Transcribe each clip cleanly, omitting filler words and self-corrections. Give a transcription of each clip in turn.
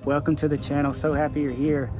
Welcome to the channel. So happy you're here.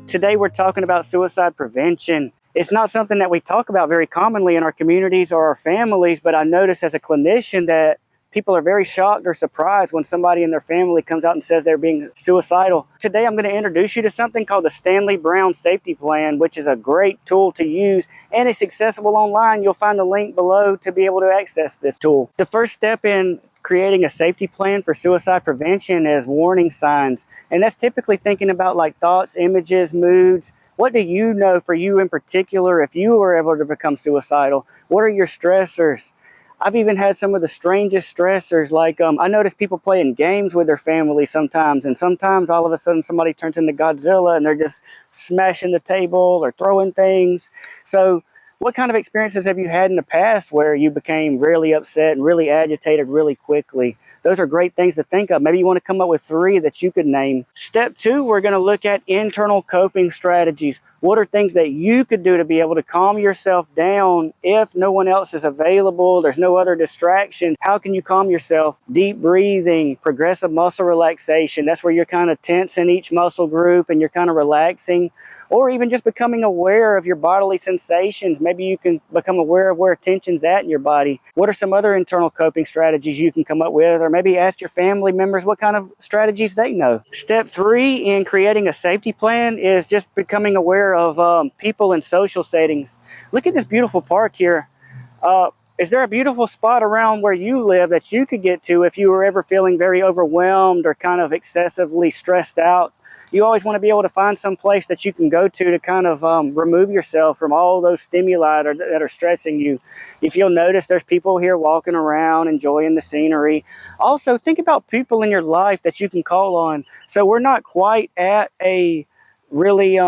Today we're talking about suicide prevention. It's not something that we talk about very commonly in our communities or our families, but I notice as a clinician that people are very shocked or surprised when somebody in their family comes out and says they're being suicidal. Today I'm going to introduce you to something called the Stanley Brown Safety Plan, which is a great tool to use, and it's accessible online. You'll find the link below to be able to access this tool. The first step in creating a safety plan for suicide prevention is warning signs, and that's typically thinking about like thoughts, images, moods. What do you know for you in particular if you were able to become suicidal? What are your stressors? I've even had some of the strangest stressors, like I notice people playing games with their family sometimes, and sometimes all of a sudden somebody turns into Godzilla and they're just smashing the table or throwing things. So what kind of experiences have you had in the past where you became really upset and really agitated really quickly? Those are great things to think of. Maybe you want to come up with 3 that you could name. Step 2, we're going to look at internal coping strategies. What are things that you could do to be able to calm yourself down if no one else is available, there's no other distractions? How can you calm yourself? Deep breathing, progressive muscle relaxation. That's where you're kind of tensing each muscle group and you're kind of relaxing. Or even just becoming aware of your bodily sensations. Maybe you can become aware of where tension's at in your body. What are some other internal coping strategies you can come up with? Or maybe ask your family members what kind of strategies they know. Step 3 in creating a safety plan is just becoming aware of people in social settings. Look at this beautiful park here. Is there a beautiful spot around where you live that you could get to if you were ever feeling very overwhelmed or kind of excessively stressed out? You always want to be able to find some place that you can go to kind of remove yourself from all those stimuli that are stressing you. If you'll notice, there's people here walking around, enjoying the scenery. Also, think about people in your life that you can call on. So we're not quite at a really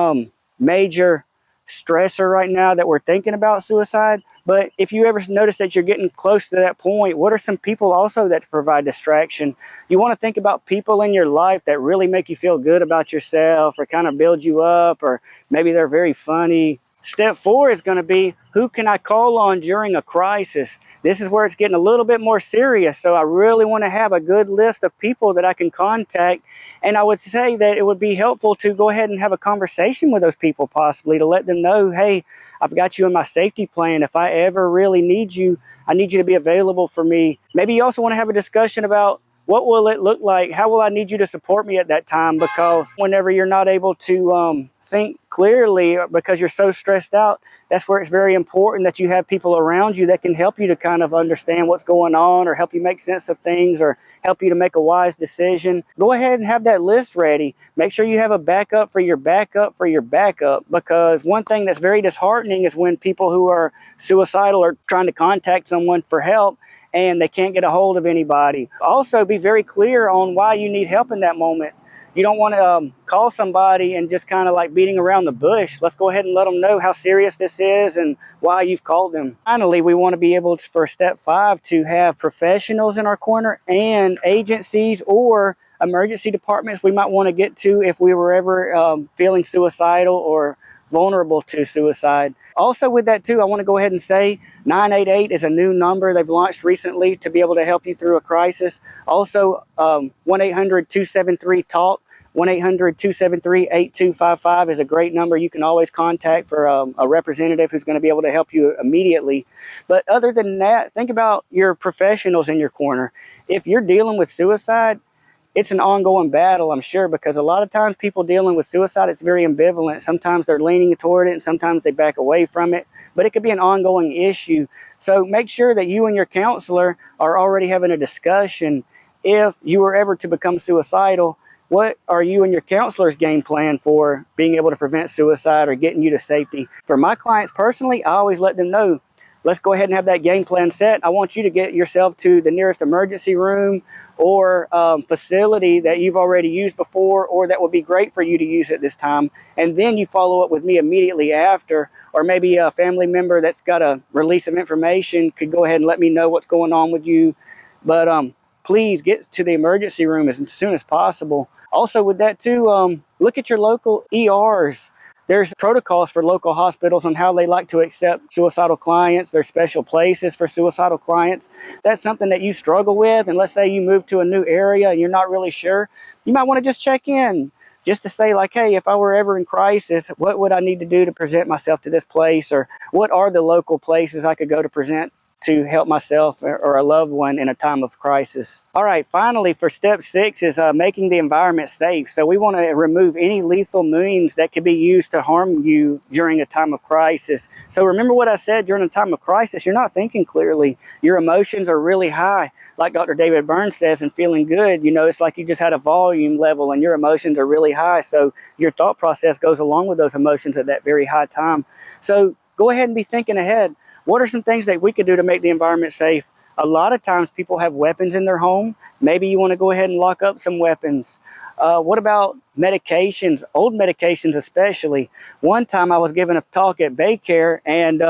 major stressor right now that we're thinking about suicide. But if you ever notice that you're getting close to that point, what are some people also that provide distraction? You want to think about people in your life that really make you feel good about yourself or kind of build you up, or maybe they're very funny. Step 4 is going to be, who can I call on during a crisis? This is where it's getting a little bit more serious. So I really want to have a good list of people that I can contact. And I would say that it would be helpful to go ahead and have a conversation with those people, possibly to let them know, hey, I've got you in my safety plan. If I ever really need you, I need you to be available for me. Maybe you also want to have a discussion about, what will it look like? How will I need you to support me at that time? Because whenever you're not able to think clearly because you're so stressed out, that's where it's very important that you have people around you that can help you to kind of understand what's going on, or help you make sense of things, or help you to make a wise decision. Go ahead and have that list ready. Make sure you have a backup for your backup for your backup, because one thing that's very disheartening is when people who are suicidal are trying to contact someone for help and they can't get a hold of anybody. Also, be very clear on why you need help in that moment. You don't want to call somebody and just kind of like beating around the bush. Let's go ahead and let them know how serious this is and why you've called them. Finally, we want to be able to, for step 5, to have professionals in our corner and agencies or emergency departments we might want to get to if we were ever feeling suicidal or vulnerable to suicide. Also with that too, I want to go ahead and say 988 is a new number they've launched recently to be able to help you through a crisis. Also 1-800-273-TALK. 1-800-273-8255 is a great number you can always contact for a representative who's going to be able to help you immediately. But other than that, think about your professionals in your corner. If you're dealing with suicide, it's an ongoing battle, I'm sure, because a lot of times people dealing with suicide, it's very ambivalent. Sometimes they're leaning toward it and sometimes they back away from it, but it could be an ongoing issue. So make sure that you and your counselor are already having a discussion. If you were ever to become suicidal, what are you and your counselor's game plan for being able to prevent suicide or getting you to safety? For my clients personally, I always let them know, let's go ahead and have that game plan set. I want you to get yourself to the nearest emergency room or facility that you've already used before, or that would be great for you to use at this time. And then you follow up with me immediately after, or maybe a family member that's got a release of information could go ahead and let me know what's going on with you. But please get to the emergency room as soon as possible. Also with that too, look at your local ERs. There's protocols for local hospitals on how they like to accept suicidal clients. There's special places for suicidal clients. That's something that you struggle with, and let's say you move to a new area and you're not really sure, you might want to just check in, just to say like, hey, if I were ever in crisis, what would I need to do to present myself to this place? Or what are the local places I could go to present to help myself or a loved one in a time of crisis? All right, finally, for step 6 is making the environment safe. So we want to remove any lethal means that could be used to harm you during a time of crisis. So remember what I said, during a time of crisis, you're not thinking clearly. Your emotions are really high. Like Dr. David Burns says, and feeling good, you know, it's like you just had a volume level and your emotions are really high. So your thought process goes along with those emotions at that very high time. So go ahead and be thinking ahead. What are some things that we could do to make the environment safe? A lot of times people have weapons in their home. Maybe you want to go ahead and lock up some weapons. What about medications, old medications especially? One time I was giving a talk at Baycare, and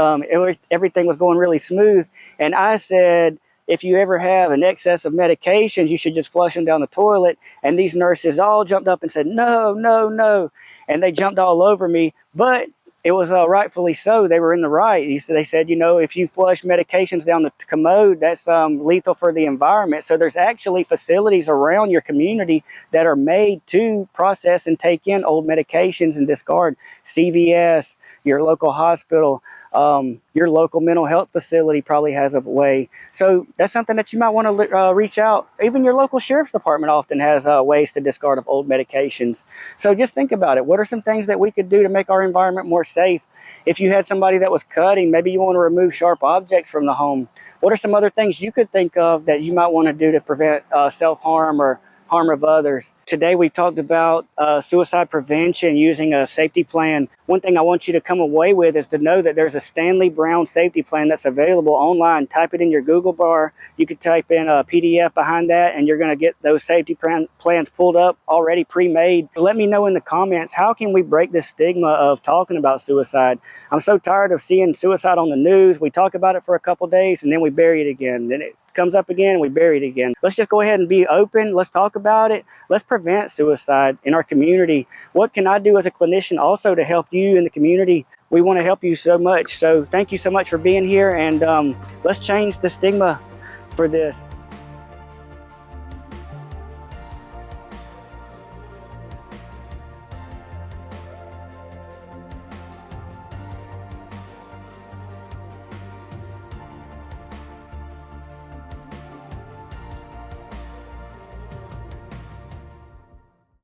everything was going really smooth. And I said, if you ever have an excess of medications, you should just flush them down the toilet. And these nurses all jumped up and said, no, no, no. And they jumped all over me. But it was rightfully so. They were in the right. They said, you know, if you flush medications down the commode, that's lethal for the environment. So there's actually facilities around your community that are made to process and take in old medications and discard. CVS, your local hospital, your local mental health facility probably has a way. So that's something that you might want to reach out. Even your local sheriff's department often has ways to discard of old medications. So just think about it. What are some things that we could do to make our environment more safe? If you had somebody that was cutting, maybe you want to remove sharp objects from the home. What are some other things you could think of that you might want to do to prevent self-harm or harm of others? Today we talked about suicide prevention using a safety plan. One thing I want you to come away with is to know that there's a Stanley Brown safety plan that's available online. Type it in your Google bar. You could type in a PDF behind that, and you're going to get those safety plans pulled up already pre-made. Let me know in the comments, how can we break this stigma of talking about suicide? I'm so tired of seeing suicide on the news. We talk about it for a couple days and then we bury it again. Then it comes up again and we bury it again. Let's just go ahead and be open. Let's talk about it. Let's prevent suicide in our community. What can I do as a clinician also to help you in the community? We want to help you so much. So thank you so much for being here, and let's change the stigma for this.